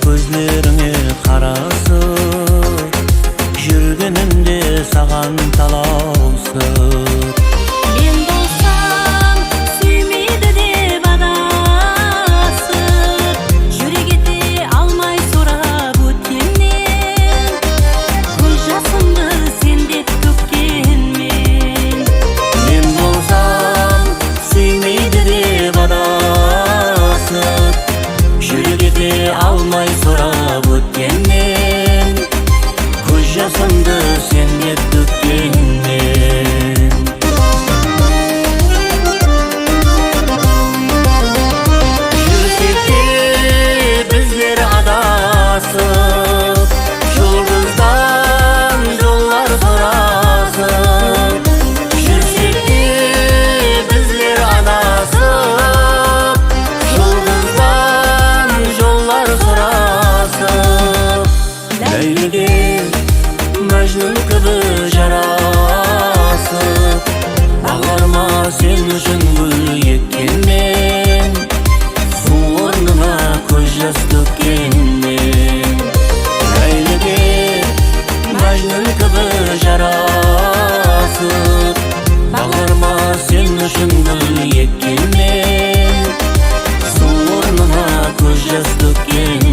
Gözlerine karasıp жүргенimде саған талаусып. Мен болсам сүймейді деп адасып, жүрек ете алмай сұрап өткеннен, көз жасымды сен деп төккенмен. Мен болсам сүймейді деп адасып, жүрек ете алмай сұрап өткеннен, көз жасымды сен деп төккенмен. Жүрсек те біздер адасып, жұлдыздан жоллар сұрасып. Жүрсек те біздер адасып, жұлдыздан жоллар сұрасып. Ләйліге Мәжнүн кібі жарасып, ағарма сен үшін гүл еккенмен, су орнына көз жас төккенмен. Ләйліге Мәжнүн кібі жарасып, ағарма сен үшін гүл еккенмен, су орнына көз жас төккенмен.